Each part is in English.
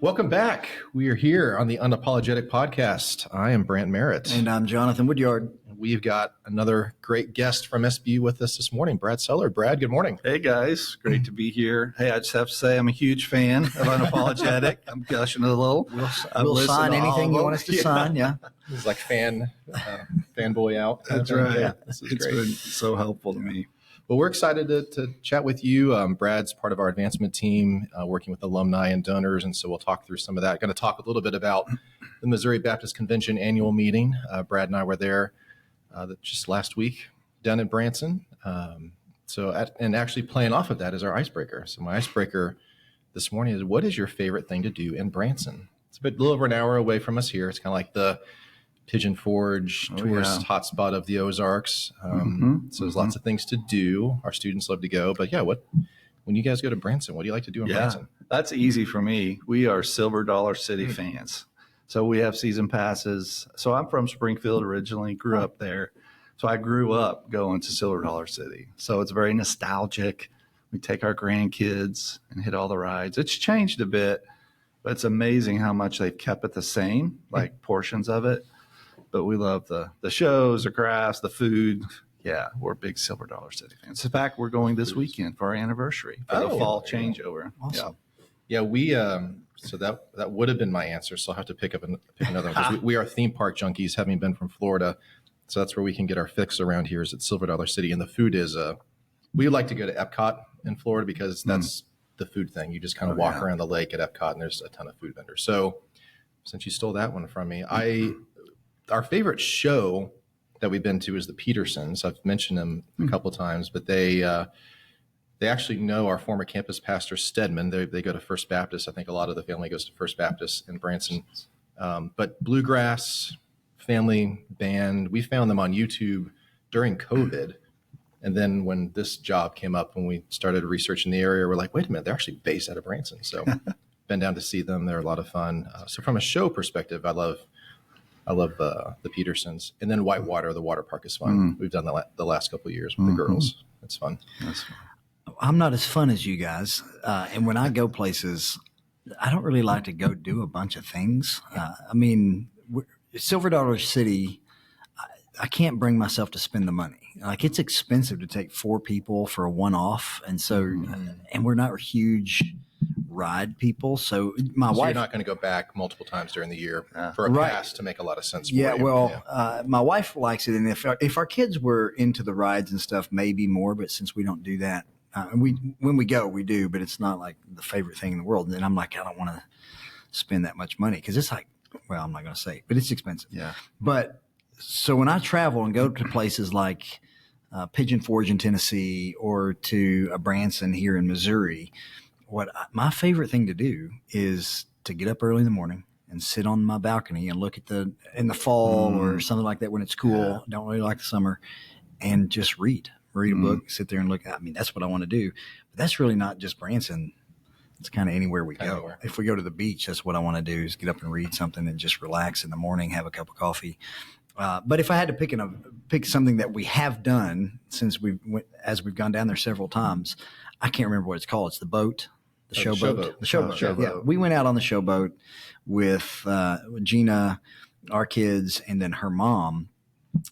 Welcome back. We are here on the Unapologetic Podcast. I am Brandt Merritt. And I'm Jonathon Woodyard. We've got another great guest from SBU with us this morning, Brad Sullard. Brad, good morning. Hey, guys. Great to be here. Hey, I just have to say I'm a huge fan of Unapologetic. I'm gushing a little. We'll sign anything you want us to sign, yeah. This is like fanboy out. That's right. Yeah, this is It's great. been so helpful to me. Well, we're excited to chat with you. Brad's part of our advancement team, working with alumni and donors, and so we'll talk through some of that. Going to talk a little bit about the Missouri Baptist Convention annual meeting. Brad and I were there just last week down in Branson. And actually playing off of that is our icebreaker. So my icebreaker this morning is, what is your favorite thing to do in Branson? It's a little over an hour away from us here. It's kind of like the Pigeon Forge tourist hotspot of the Ozarks. So there's lots of things to do. Our students love to go. But yeah, when you guys go to Branson, what do you like to do in Branson? That's easy for me. We are Silver Dollar City fans. So we have season passes. So I'm from Springfield originally, grew up there. So I grew up going to Silver Dollar City. So it's very nostalgic. We take our grandkids and hit all the rides. It's changed a bit, but it's amazing how much they've kept it the same, like portions of it. But we love the shows, the crafts, the food. Yeah, we're big Silver Dollar City fans. In fact, we're going this weekend for our anniversary for the fall changeover. Awesome. Yeah, we so that would have been my answer. So I'll have to pick another one because we are theme park junkies, having been from Florida. So that's where we can get our fix around here is at Silver Dollar City. And the food is we like to go to Epcot in Florida because that's the food thing. You just kind of walk around the lake at Epcot and there's a ton of food vendors. So since you stole that one from me, our favorite show that we've been to is the Petersons. I've mentioned them a couple of times, but they actually know our former campus pastor Stedman. They go to First Baptist. I think a lot of the family goes to First Baptist in Branson. But Bluegrass Family Band, we found them on YouTube during COVID. And then when this job came up, when we started researching the area, we're like, wait a minute, they're actually based out of Branson. So been down to see them. They're a lot of fun. So from a show perspective, I love the Petersons. And then Whitewater, the water park is fun. We've done the last couple of years with the girls. It's fun. That's fun. I'm not as fun as you guys. And when I go places, I don't really like to go do a bunch of things. Silver Dollar City, I can't bring myself to spend the money. Like, it's expensive to take 4 people for a one-off. And so, and we're not huge ride people. So my wife, you're not going to go back multiple times during the year for a pass to make a lot of sense for you. My wife likes it. And if our kids were into the rides and stuff, maybe more, but since we don't do that, when we go, we do, but it's not like the favorite thing in the world. And then I'm like, I don't want to spend that much money because it's like, well, I'm not going to say it, but it's expensive. Yeah. But so when I travel and go to places like Pigeon Forge in Tennessee or to Branson here in Missouri, my favorite thing to do is to get up early in the morning and sit on my balcony and look at in the fall or something like that when it's cool. Yeah. Don't really like the summer, and just read a book, sit there and look. I mean, that's what I want to do. But that's really not just Branson. It's kind of anywhere we go. If we go to the beach, that's what I want to do is get up and read something and just relax in the morning, have a cup of coffee. But if I had to pick something that we have done since as we've gone down there several times, I can't remember what it's called. It's the boat. The showboat. The showboat. Yeah. We went out on the showboat with Gina, our kids, and then her mom,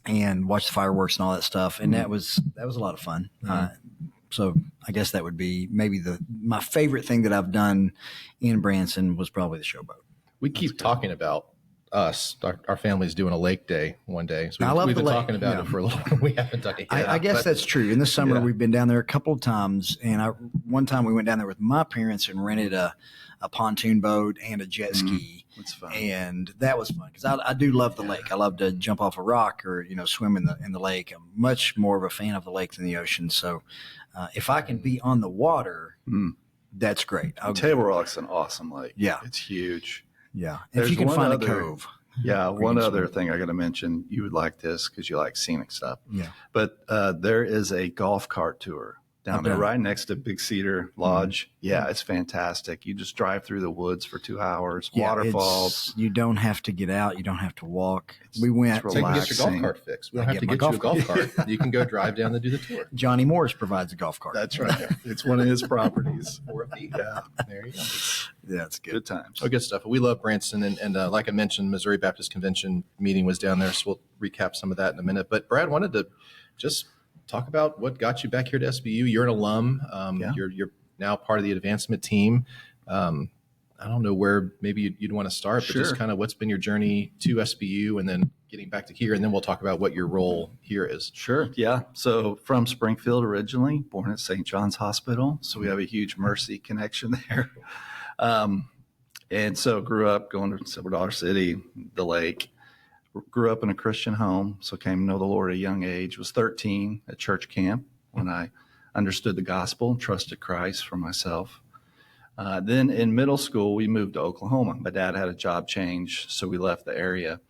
and watched the fireworks and all that stuff. And that was a lot of fun. So I guess that would be maybe my favorite thing that I've done in Branson was probably the showboat. We keep talking about our family's doing a lake day one day. So we've been talking about it for a little while. We haven't done it yet. I guess that's true. In the summer, we've been down there a couple of times. And one time we went down there with my parents and rented a pontoon boat and a jet ski. That's fun. And that was fun because I do love the lake. I love to jump off a rock or, swim in the lake. I'm much more of a fan of the lake than the ocean. So if I can be on the water, that's great. Table Rock's an awesome lake. Yeah. It's huge. Yeah. If you can find a cove. Yeah. One other thing I got to mention, you would like this because you like scenic stuff. Yeah. But there is a golf cart tour down I've there done it. right next to Big Cedar Lodge. Yeah, it's fantastic. You just drive through the woods for 2 hours, waterfalls. You don't have to get out. You don't have to walk. We went. it's So you can get your golf relaxing. cart fixed. We I don't have get to my get you a golf golf cart. You can go drive down and do the tour. Johnny Morris provides a golf cart. That's right. It's one of his properties. Or a fee. Yeah, There you go. Yeah, it's good. good times. Oh, good stuff. We love Branson. And like I mentioned, Missouri Baptist Convention meeting was down there. So we'll recap some of that in a minute. But Brad, wanted to just talk about what got you back here to SBU. You're an alum. Yeah. You're now part of the advancement team. I don't know where maybe you'd want to start, but just Sure. kind of what's been your journey to SBU and then getting back to here. And then we'll talk about what your role here is. Sure. Yeah. So from Springfield originally, born at St. John's Hospital. So we have a huge Mercy connection there. And so grew up going to Silver Dollar City, the lake. Grew up in a Christian home, so came to know the Lord at a young age. Was 13 at church camp when I understood the gospel and trusted Christ for myself. Then in middle school, we moved to Oklahoma. My dad had a job change, so we left the area.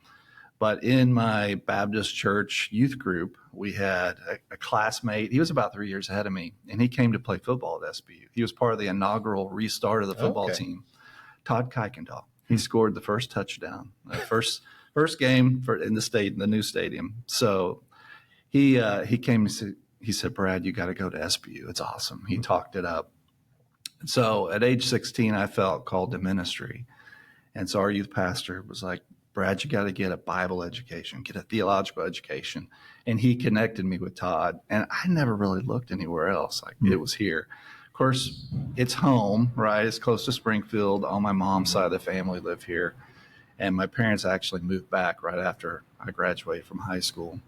But in my Baptist church youth group, we had a classmate. He was about 3 years ahead of me, and he came to play football at SBU. He was part of the inaugural restart of the football team. Todd Kuykendall. He scored the first touchdown, first game in the new stadium. So he came and he said, Brad, you got to go to SBU. It's awesome. He talked it up. So at age 16, I felt called to ministry. And so our youth pastor was like, Brad, you got to get a Bible education, get a theological education. And he connected me with Todd. And I never really looked anywhere else. Like it was here. Of course, it's home, right? It's close to Springfield. All my mom's side of the family live here. And my parents actually moved back right after I graduated from high school.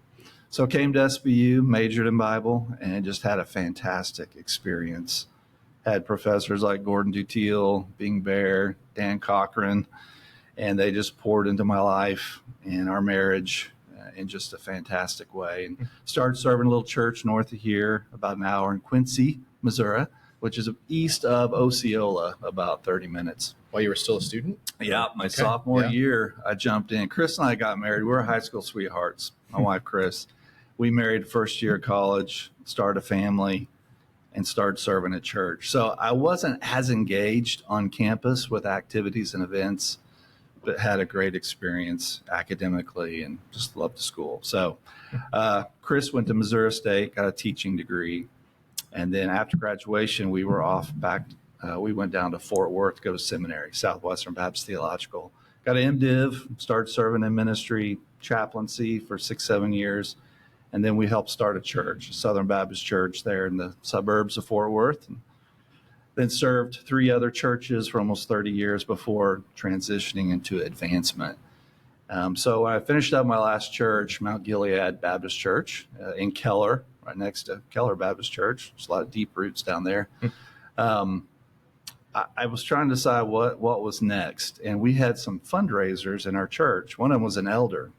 So came to SBU, majored in Bible, and just had a fantastic experience. Had professors like Gordon Dutiel, Bing Bear, Dan Cochran, and they just poured into my life and our marriage in just a fantastic way. And started serving a little church north of here, about an hour in Quincy, Missouri, which is east of Osceola, about 30 minutes. While you were still a student? Yeah, my Okay. sophomore Yeah. year, I jumped in. Chris and I got married. We were high school sweethearts, my wife, Chris. We married first year of college, started a family, and started serving at church. So I wasn't as engaged on campus with activities and events, but had a great experience academically and just loved the school. So Chris went to Missouri State, got a teaching degree. And then after graduation, we were off back. We went down to Fort Worth to go to seminary, Southwestern Baptist Theological. Got an MDiv, started serving in ministry, chaplaincy for 6-7 years. And then we helped start a church, a Southern Baptist church there in the suburbs of Fort Worth. And then served 3 other churches for almost 30 years before transitioning into advancement. So when I finished up my last church, Mount Gilead Baptist Church in Keller, right next to Keller Baptist Church. There's a lot of deep roots down there. I was trying to decide what was next. And we had some fundraisers in our church. One of them was an elder.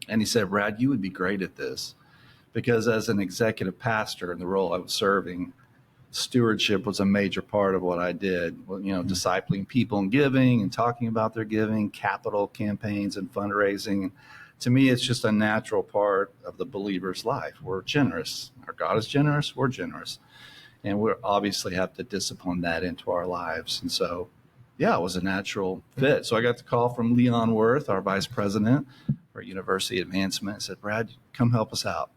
And he said, Brad, you would be great at this. Because as an executive pastor in the role I was serving, stewardship was a major part of what I did. Well, discipling people in giving and talking about their giving, capital campaigns and fundraising. To me, it's just a natural part of the believer's life. We're generous. Our God is generous. We're generous. And we obviously have to discipline that into our lives. And so, yeah, it was a natural fit. So I got the call from Leon Worth, our vice president for University Advancement, and said, Brad, come help us out.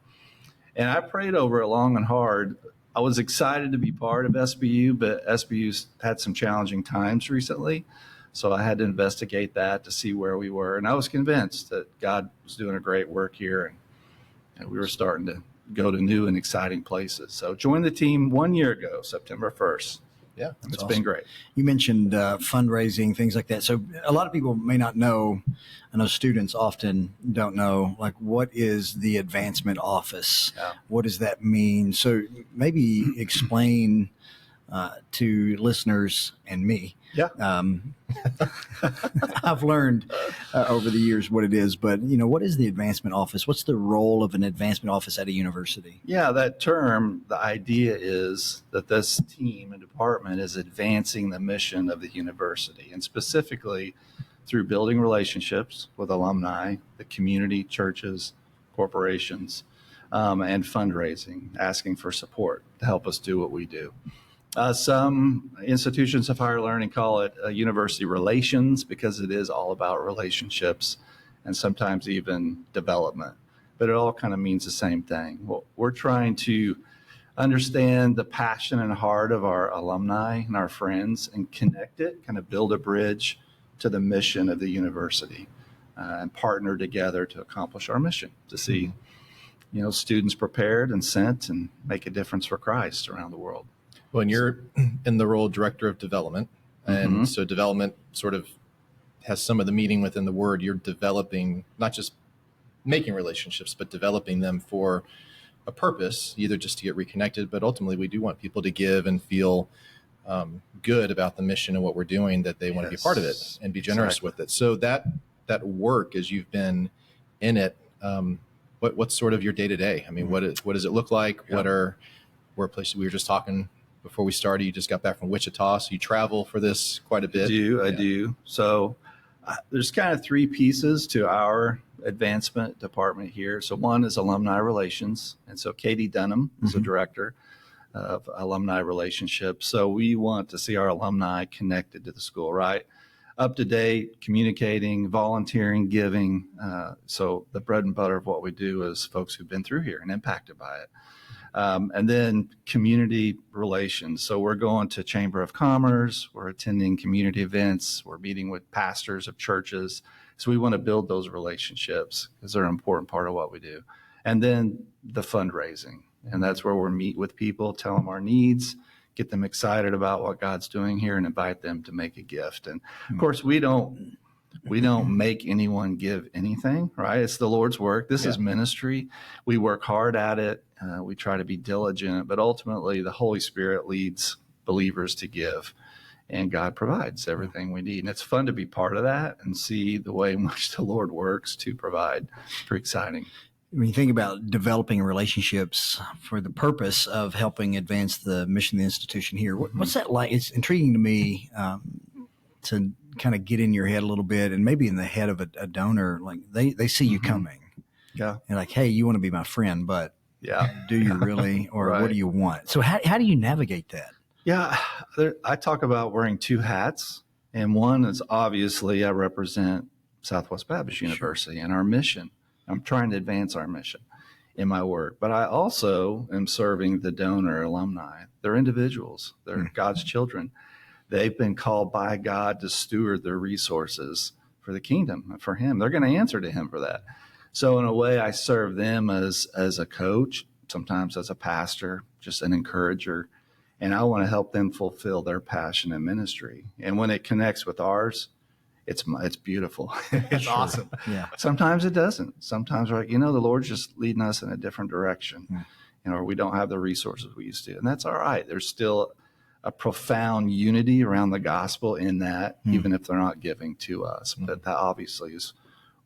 And I prayed over it long and hard. I was excited to be part of SBU, but SBU's had some challenging times recently. So I had to investigate that to see where we were. And I was convinced that God was doing a great work here. And we were starting to go to new and exciting places. So joined the team 1 year ago, September 1st. Yeah. It's been great. You mentioned fundraising, things like that. So a lot of people may not know, I know students often don't know, like, what is the advancement office? Yeah. What does that mean? So maybe explain to listeners and me. Yeah. I've learned over the years what it is, but what is the advancement office? What's the role of an advancement office at a university? Yeah, that term, the idea is that this team and department is advancing the mission of the university, and specifically through building relationships with alumni, the community, churches, corporations, and fundraising, asking for support to help us do what we do. Some institutions of higher learning call it university relations because it is all about relationships and sometimes even development, but it all kind of means the same thing. Well, we're trying to understand the passion and heart of our alumni and our friends and connect it, kind of build a bridge to the mission of the university and partner together to accomplish our mission, to see students prepared and sent and make a difference for Christ around the world. Well, and you're in the role of director of development. And so development sort of has some of the meaning within the word. You're developing, not just making relationships, but developing them for a purpose, either just to get reconnected, but ultimately we do want people to give and feel good about the mission and what we're doing, that they want to be part of it and be generous with it. So that work, as you've been in it, what's sort of your day to day? I mean, what does it look like? Yeah. Where places? We were just talking before we started. You just got back from Wichita, so you travel for this quite a bit. I do. So there's kind of three pieces to our advancement department here. So one is alumni relations, and so Katie Dunham is the director of alumni relationships. So we want to see our alumni connected to the school, right? Up to date, communicating, volunteering, giving. So the bread and butter of what we do is folks who've been through here and impacted by it. And then community relations. So we're going to Chamber of Commerce, we're attending community events, we're meeting with pastors of churches. So we want to build those relationships because they're an important part of what we do. And then the fundraising. And that's where we'll meet with people, tell them our needs, get them excited about what God's doing here, and invite them to make a gift. And of course, we don't make anyone give anything, right? It's the Lord's work. This is ministry. We work hard at it. We try to be diligent, but ultimately the Holy Spirit leads believers to give, and God provides everything we need. And it's fun to be part of that and see the way in which the Lord works to provide. It's pretty exciting. When you think about developing relationships for the purpose of helping advance the mission of the institution here, what's that like? It's intriguing to me to kind of get in your head a little bit, and maybe in the head of a donor. Like they see you coming. Yeah. And like, hey, you want to be my friend, but do you really? Or what do you want? So how do you navigate that? Yeah, I talk about wearing two hats, and one is obviously I represent Southwest Baptist University and our mission. I'm trying to advance our mission in my work, but I also am serving the donor alumni. They're individuals. They're God's children. They've been called by God to steward their resources for the kingdom, for Him. They're going to answer to Him for that. So in a way, I serve them as a coach, sometimes as a pastor, just an encourager, and I want to help them fulfill their passion and ministry. And when it connects with ours, it's beautiful. It's awesome. Yeah. Sometimes it doesn't. Sometimes we're like, the Lord's just leading us in a different direction, or we don't have the resources we used to. And that's all right. There's still a profound unity around the gospel in that, even if they're not giving to us. But that obviously is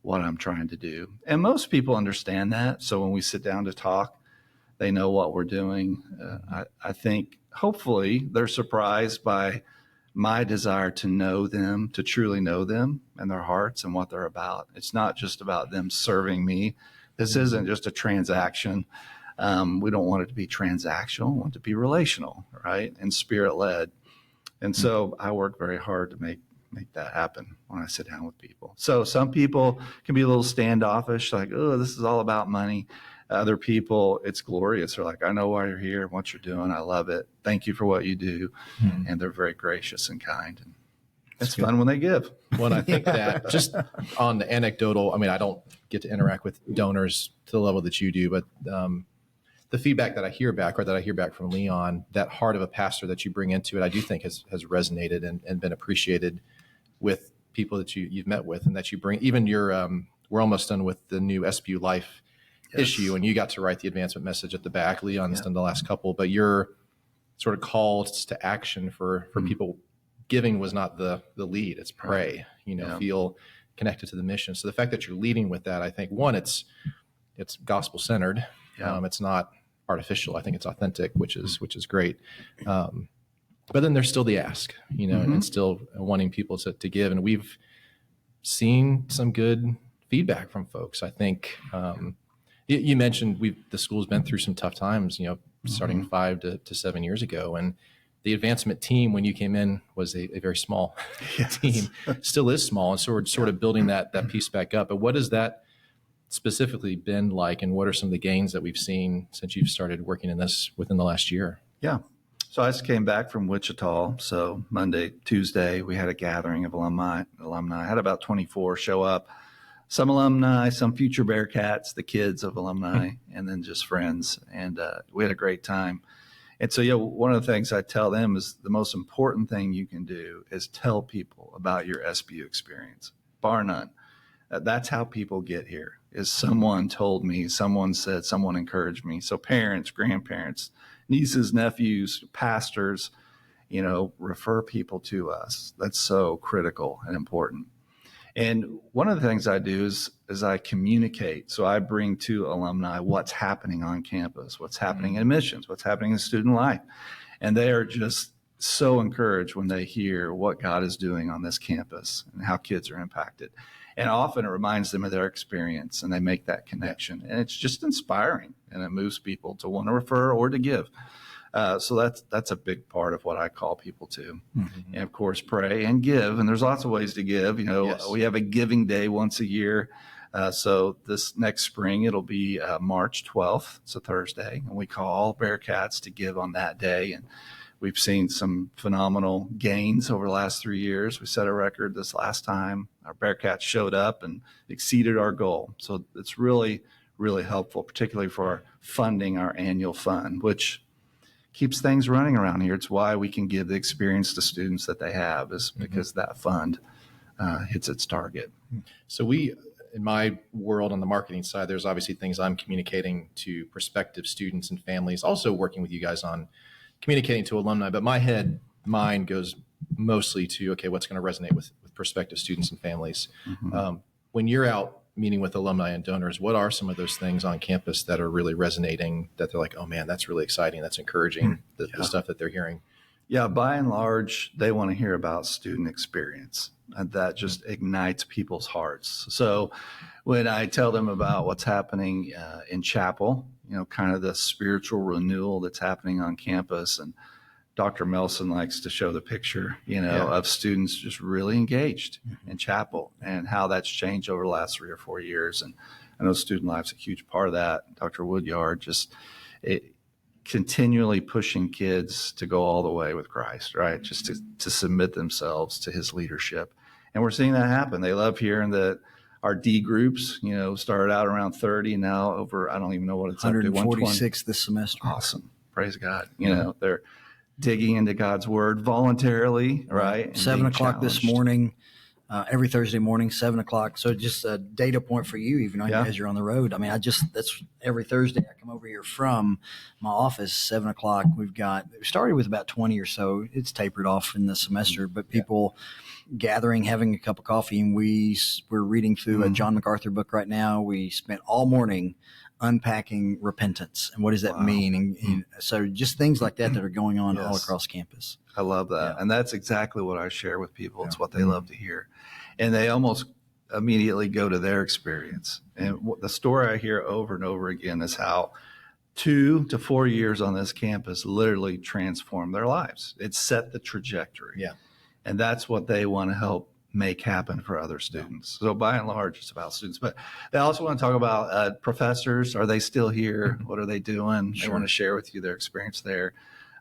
what I'm trying to do. And most people understand that. So when we sit down to talk, they know what we're doing. I think hopefully they're surprised by my desire to know them, to truly know them and their hearts and what they're about. It's not just about them serving me. This isn't just a transaction. We don't want it to be transactional. We want it to be relational, right? And spirit-led. And so I work very hard to make that happen when I sit down with people. So some people can be a little standoffish, like, oh, this is all about money. Other people, it's glorious. They're like, I know why you're here, what you're doing. I love it. Thank you for what you do. And they're very gracious and kind. And it's fun when they give. Well, I think that just on the anecdotal, I mean, I don't get to interact with donors to the level that you do, but the feedback that I hear back, or that I hear back from Leon, that heart of a pastor that you bring into it, I do think has resonated and been appreciated with people that you've met with, and that you bring. Even your, we're almost done with the new SBU Life issue, and you got to write the advancement message at the back. Leon's done the last couple, but your sort of calls to action for people. Giving was not the lead. It's pray, feel connected to the mission. So the fact that you're leading with that, I think, one, it's gospel centered. It's not artificial. I think it's authentic, which is great. But then there's still the ask, and still wanting people to give. And we've seen some good feedback from folks. I think, You mentioned the school's been through some tough times, starting 5 to 7 years ago. And the advancement team, when you came in, was a very small team, still is small. And so we're sort of building that piece back up. But what has that specifically been like? And what are some of the gains that we've seen since you've started working in this within the last year? Yeah. So I just came back from Wichita. So Monday, Tuesday, we had a gathering of alumni. I had about 24 show up. Some alumni, some future Bearcats, the kids of alumni, and then just friends. And we had a great time. And so, one of the things I tell them is the most important thing you can do is tell people about your SBU experience, bar none. That's how people get here, is someone told me, someone said, someone encouraged me. So parents, grandparents, nieces, nephews, pastors, refer people to us. That's so critical and important. And one of the things I do is I communicate. So I bring to alumni what's happening on campus, what's happening in admissions, what's happening in student life. And they are just so encouraged when they hear what God is doing on this campus and how kids are impacted. And often it reminds them of their experience, and they make that connection. And it's just inspiring, and it moves people to want to refer or to give. So that's a big part of what I call people to. Mm-hmm. And of course, pray and give. And there's lots of ways to give. We have a giving day once a year. So this next spring, it'll be March 12th. It's a Thursday. And we call all Bearcats to give on that day. And we've seen some phenomenal gains over the last 3 years. We set a record this last time. Our Bearcats showed up and exceeded our goal. So it's really, really helpful, particularly for funding our annual fund, which keeps things running around here. It's why we can give the experience to students that they have, is because that fund hits its target. So in my world on the marketing side, there's obviously things I'm communicating to prospective students and families, also working with you guys on communicating to alumni. But mind goes mostly to, okay, what's going to resonate with prospective students and families. Mm-hmm. When you're out meeting with alumni and donors, what are some of those things on campus that are really resonating, that they're like, oh man, that's really exciting, that's encouraging, the stuff that they're hearing? Yeah, by and large, they want to hear about student experience, and that just ignites people's hearts. So when I tell them about what's happening in chapel, kind of the spiritual renewal that's happening on campus, and Dr. Melson likes to show the picture, of students just really engaged in chapel, and how that's changed over the last 3 or 4 years. And I know student life's a huge part of that. Dr. Woodyard continually pushing kids to go all the way with Christ, right? Just to submit themselves to his leadership. And we're seeing that happen. They love hearing that our D groups, started out around 30, now over, I don't even know what it's 146 this semester. Awesome. Praise God. They're digging into God's word voluntarily, right? 7 o'clock this morning, every Thursday morning, 7 o'clock. So just a data point for you, even as you're on the road. I mean, that's every Thursday I come over here from my office, 7 o'clock. We started with about 20 or so. It's tapered off in the semester, but people gathering, having a cup of coffee, and we're reading through a John MacArthur book right now. We spent all morning unpacking repentance and what does that mean, and so just things like that are going on all across campus. I love that. And that's exactly what I share with people. It's what they love to hear, and they almost immediately go to their experience. And the story I hear over and over again is how 2 to 4 years on this campus literally transformed their lives. It set the trajectory, and that's what they want to help make happen for other students. So by and large, it's about students. But they also want to talk about professors. Are they still here? What are they doing? They want to share with you their experience there.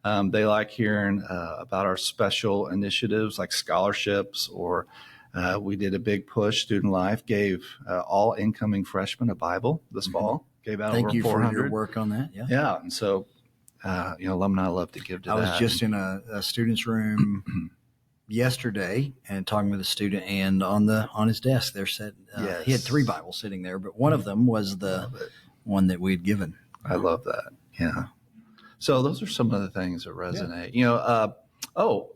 They like hearing about our special initiatives like scholarships, or we did a big push. Student Life gave all incoming freshmen a Bible this fall. Gave out Thank over you 400. for your work on that. Yeah. And so, alumni love to give to that. I was just in a student's room yesterday and talking with a student, and on his desk there said he had 3 Bibles sitting there, but one of them was the one that we had given. I love that. Yeah. So those are some of the things that resonate.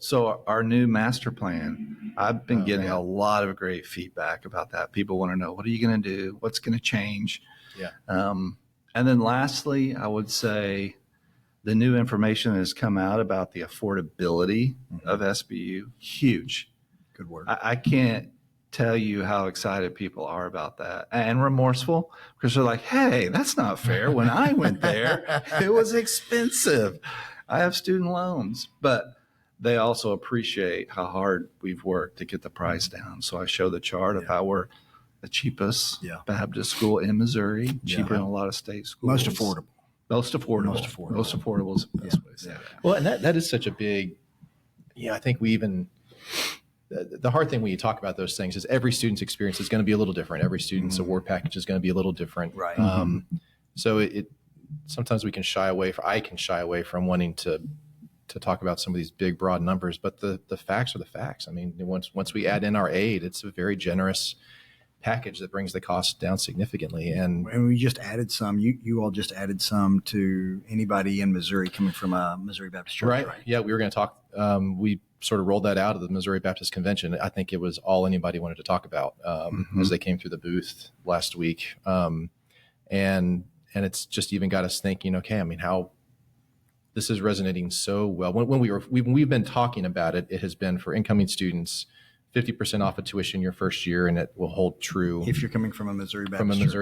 So our new master plan, I've been getting a lot of great feedback about that. People want to know, what are you going to do? What's going to change? Yeah. And then lastly, I would say the new information that has come out about the affordability of SBU, huge. Good work. I can't tell you how excited people are about that, and remorseful, because they're like, hey, that's not fair. When I went there, it was expensive. I have student loans, but they also appreciate how hard we've worked to get the price down. So I show the chart of how we're the cheapest Baptist school in Missouri, cheaper than a lot of state schools. Most affordable. Most affordable is the best way to say that. Well, and that is such a big, I think we even, the hard thing when you talk about those things is every student's experience is going to be a little different. Every student's award package is going to be a little different. Right. So it sometimes I can shy away from wanting to talk about some of these big, broad numbers, but the facts are the facts. I mean, once we add in our aid, it's a very generous package that brings the cost down significantly. And we just added some, you all just added some to anybody in Missouri coming from a Missouri Baptist church, right? Yeah, we were going to talk, we sort of rolled that out of the Missouri Baptist Convention. I think it was all anybody wanted to talk about as they came through the booth last week. And it's just even got us thinking, okay, I mean, how this is resonating so well. When we've been talking about it, it has been for incoming students, 50% off of tuition your first year, and it will hold true if you're coming from a Missouri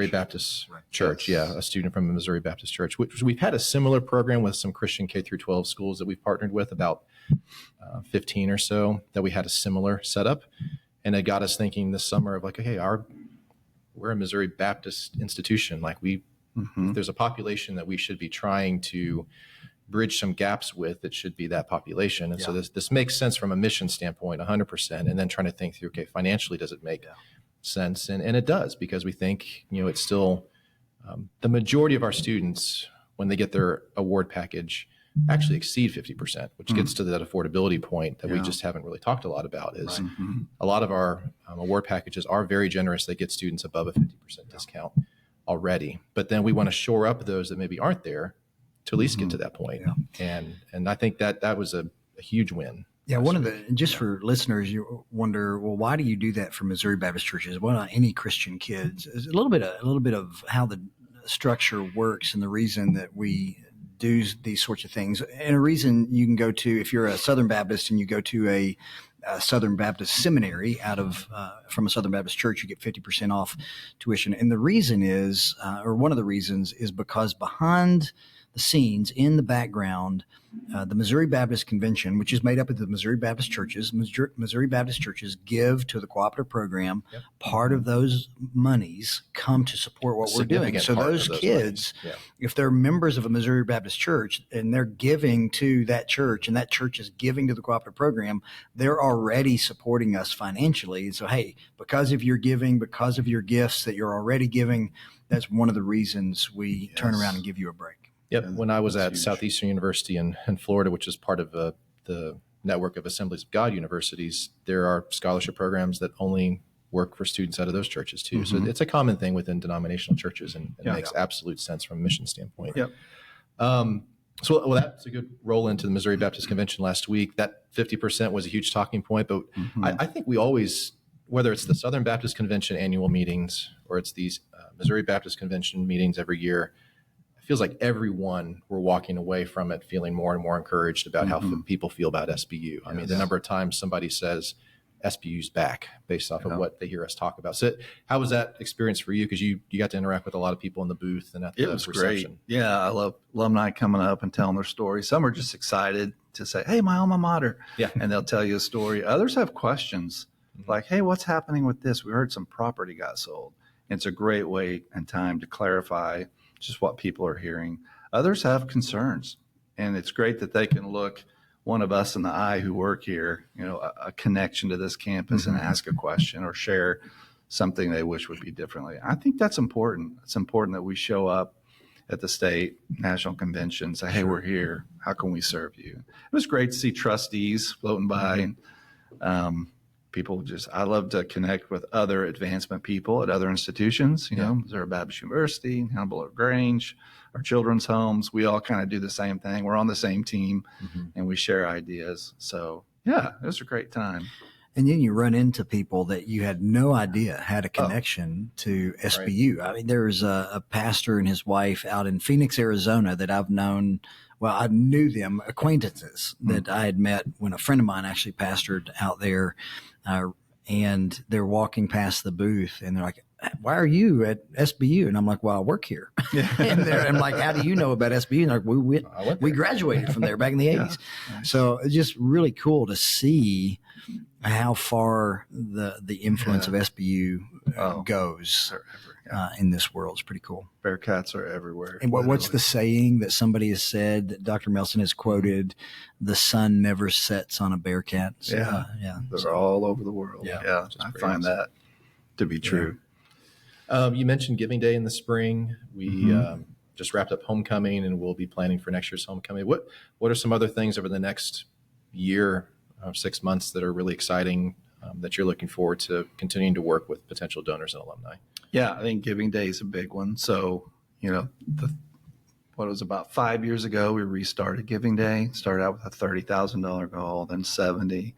Baptist church. Yeah, a student from a Missouri Baptist church. We've had a similar program with some Christian K through 12 schools that we've partnered with, about 15 or so, that we had a similar setup, and it got us thinking this summer of like, okay, we're a Missouri Baptist institution. Like if there's a population that we should be trying to bridge some gaps with, it should be that population. And so this makes sense from a mission standpoint, 100%. And then trying to think through, okay, financially, does it make sense? And it does, because we think, it's still the majority of our students, when they get their award package, actually exceed 50%, which gets to that affordability point that we just haven't really talked a lot about. Is a lot of our award packages are very generous. They get students above a 50% discount already. But then we want to shore up those that maybe aren't there to at least get to that point. And I think that was a huge win. Yeah, one of the, just for listeners, you wonder, well, why do you do that for Missouri Baptist churches? Why not any Christian kids? It's a little bit of how the structure works and the reason that we do these sorts of things. And a reason you can go to, if you're a Southern Baptist and you go to a Southern Baptist seminary from a Southern Baptist church, you get 50% off tuition. And the reason is, or one of the reasons is because behind the scenes, in the background, the Missouri Baptist Convention, which is made up of the Missouri Baptist churches, Missouri Baptist churches give to the cooperative program. Part of those monies come to support what we're doing. So those kids, if they're members of a Missouri Baptist church and they're giving to that church and that church is giving to the cooperative program, they're already supporting us financially. And so, hey, because of your giving, because of your gifts that you're already giving, that's one of the reasons we turn around and give you a break. Yep. When I was at Southeastern University in Florida, which is part of the network of Assemblies of God universities, there are scholarship programs that only work for students out of those churches too. So it's a common thing within denominational churches, and it makes absolute sense from a mission standpoint. So that's a good roll into the Missouri Baptist Convention last week. That 50% was a huge talking point, but I think we always, whether it's the Southern Baptist Convention annual meetings or it's these Missouri Baptist Convention meetings every year, feels like everyone, we're walking away from it feeling more and more encouraged about how people feel about SBU. I mean, the number of times somebody says SBU's back based off of what they hear us talk about. So how was that experience for you? Because you got to interact with a lot of people in the booth and at the reception. Great. Yeah, I love alumni coming up and telling their story. Some are just excited to say, hey, my alma mater. And they'll tell you a story. Others have questions like, hey, what's happening with this? We heard some property got sold. And it's a great way and time to clarify just what people are hearing. Others have concerns, and it's great that they can look one of us in the eye who work here, a connection to this campus and ask a question or share something they wish would be differently. I think that's important. It's important that we show up at the state national convention, say, hey, we're here. How can we serve you? It was great to see trustees floating by. People I love to connect with other advancement people at other institutions, Missouri Baptist University, Hannibal Grange, our children's homes. We all kind of do the same thing. We're on the same team and we share ideas. So it was a great time. And then you run into people that you had no idea had a connection to SBU. Right. I mean, there's a pastor and his wife out in Phoenix, Arizona that I've known. Well, I knew them, acquaintances that I had met when a friend of mine actually pastored out there. and they're walking past the booth and they're like, "Why are you at SBU?" And I'm like, "Well, I work here." And I'm like, "How do you know about SBU?" And they're like, we graduated from there back in the 80s. Nice. So it's just really cool to see how far the influence of SBU goes in this world. It's pretty cool. Bearcats are everywhere. And what's the saying that somebody has said that Dr. Melson has quoted? The sun never sets on a Bearcat. So, They're all over the world. Yeah. I find that to be true. You mentioned Giving Day in the spring. We just wrapped up homecoming, and we'll be planning for next year's homecoming. What are some other things over the next year, 6 months, that are really exciting that you're looking forward to continuing to work with potential donors and alumni? Yeah, I think Giving Day is a big one. So, what was about 5 years ago, we restarted Giving Day. Started out with a $30,000 goal, then 70.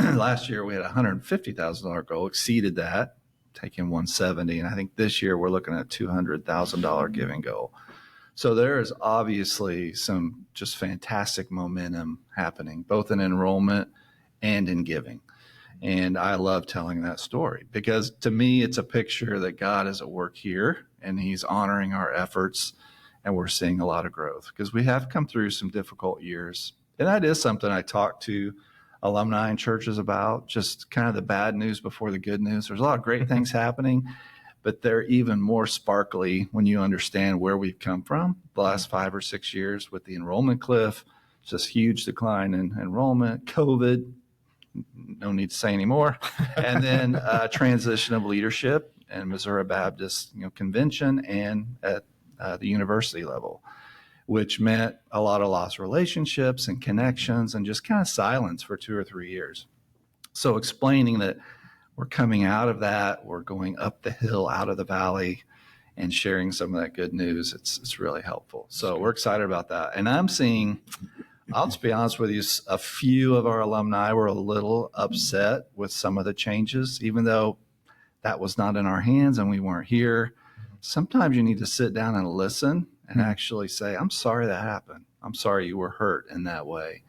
Last year we had a $150,000 goal, exceeded that, taking 170. And I think this year we're looking at a $200,000 giving goal. So there is obviously some just fantastic momentum happening, both in enrollment and in giving. And I love telling that story because to me, it's a picture that God is at work here and he's honoring our efforts, and we're seeing a lot of growth because we have come through some difficult years. And that is something I talk to alumni and churches about, just kind of the bad news before the good news. There's a lot of great things happening, but they're even more sparkly when you understand where we've come from the last 5 or 6 years with the enrollment cliff, just huge decline in enrollment, COVID, no need to say anymore, and then transition of leadership in Missouri Baptist Convention and at the university level, which meant a lot of lost relationships and connections and just kind of silence for 2 or 3 years. So explaining that we're coming out of that, we're going up the hill out of the valley and sharing some of that good news, it's really helpful. So we're excited about that. And I'm seeing, I'll just be honest with you, a few of our alumni were a little upset with some of the changes, even though that was not in our hands and we weren't here. Sometimes you need to sit down and listen and actually say, "I'm sorry that happened. I'm sorry you were hurt in that way."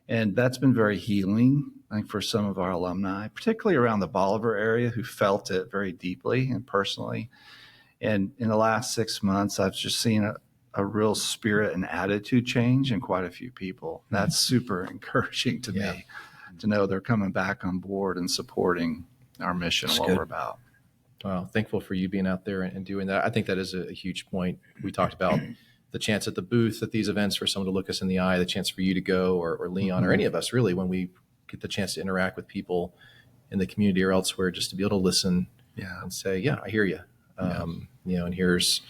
And that's been very healing, I think, for some of our alumni, particularly around the Bolivar area, who felt it very deeply and personally. And in the last 6 months, I've just seen a real spirit and attitude change in quite a few people. That's super encouraging to me to know they're coming back on board and supporting our mission and what we're about. Well, thankful for you being out there and doing that. I think that is a huge point. We talked about the chance at the booth at these events for someone to look us in the eye, the chance for you to go or Leon or any of us really, when we get the chance to interact with people in the community or elsewhere, just to be able to listen and say, "Yeah, I hear you." And here's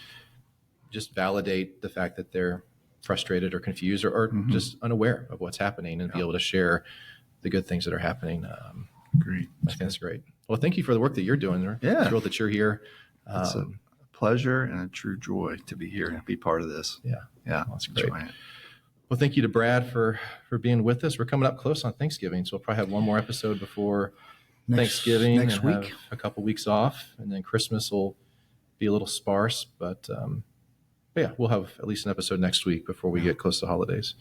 just validate the fact that they're frustrated or confused or just unaware of what's happening and be able to share the good things that are happening. Great. I think that's great. Well, thank you for the work that you're doing. Yeah. Thrilled that you're here. It's a pleasure and a true joy to be here and be part of this. Yeah. Yeah. That's great. Well, thank you to Brad for being with us. We're coming up close on Thanksgiving, so we'll probably have one more episode before Thanksgiving. Next and week. have a couple weeks off, and then Christmas will be a little sparse. But yeah, we'll have at least an episode next week before we get close to holidays.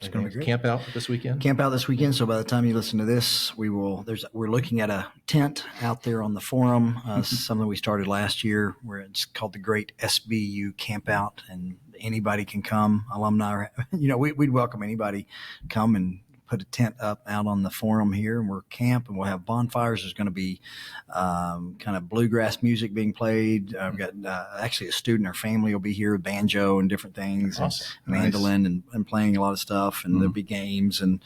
It's going to be great. Camp out this weekend? Camp out this weekend. So by the time you listen to this, we're looking at a tent out there on the forum, something we started last year, where it's called the Great SBU Camp Out, and anybody can come. Alumni, we'd welcome anybody come and put a tent up out on the forum here, and we'll camp, and we'll have bonfires. There's going to be kind of bluegrass music being played. We've got actually a student or family will be here with banjo and different things, Awesome. and mandolin and playing a lot of stuff, and there'll be games and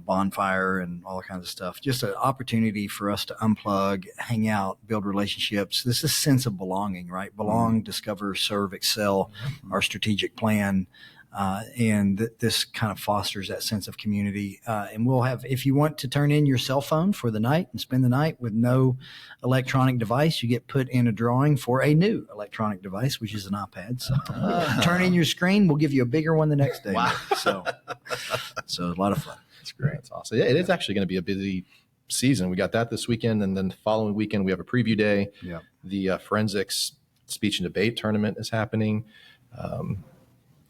bonfire and all kinds of stuff. Just an opportunity for us to unplug, hang out, build relationships. This is a sense of belonging, right? Belong, discover, serve, excel, our strategic plan. And this kind of fosters that sense of community. And we'll have, if you want to turn in your cell phone for the night and spend the night with no electronic device, you get put in a drawing for a new electronic device, which is an iPad. So turn in your screen. We'll give you a bigger one the next day. Wow. So a lot of fun. That's great. That's awesome. Yeah, it is actually going to be a busy season. We got that this weekend, and then the following weekend we have a preview day. Yeah. The forensics speech and debate tournament is happening.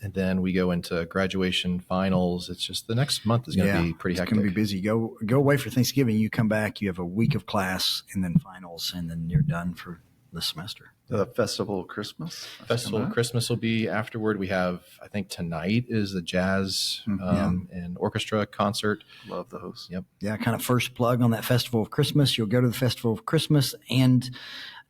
And then we go into graduation, finals. It's just the next month is going to be pretty hectic. It's going to be busy. Go away for Thanksgiving. You come back, you have a week of class and then finals, and then you're done for the semester. The Festival of Christmas. Festival of Christmas will be afterward. We have, I think tonight is the jazz and orchestra concert. Love those. Yep. Yeah, kind of first plug on that Festival of Christmas. You'll go to the Festival of Christmas, and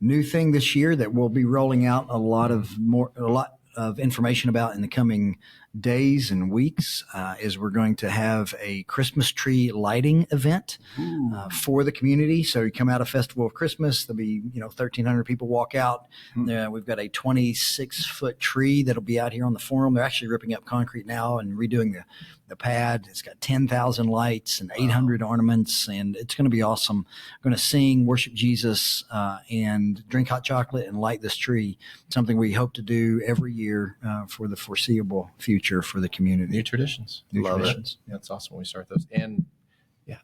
new thing this year that we'll be rolling out a lot of information about in the coming days and weeks is we're going to have a Christmas tree lighting event for the community. So you come out of Festival of Christmas, there'll be 1,300 people walk out. We've got a 26-foot tree that'll be out here on the forum. They're actually ripping up concrete now and redoing the pad. It's got 10,000 lights and 800 ornaments, and it's going to be awesome. We're going to sing, worship Jesus, and drink hot chocolate and light this tree. Something we hope to do every year for the foreseeable future for the community. New traditions. Love traditions. Yeah, it's awesome when we start those. And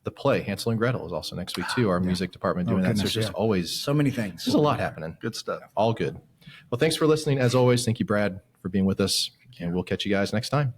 the play Hansel and Gretel is also next week too. Our music department doing that. So there's just always so many things. There's a lot happening. Good stuff. All good. Well, thanks for listening. As always, thank you, Brad, for being with us. And we'll catch you guys next time.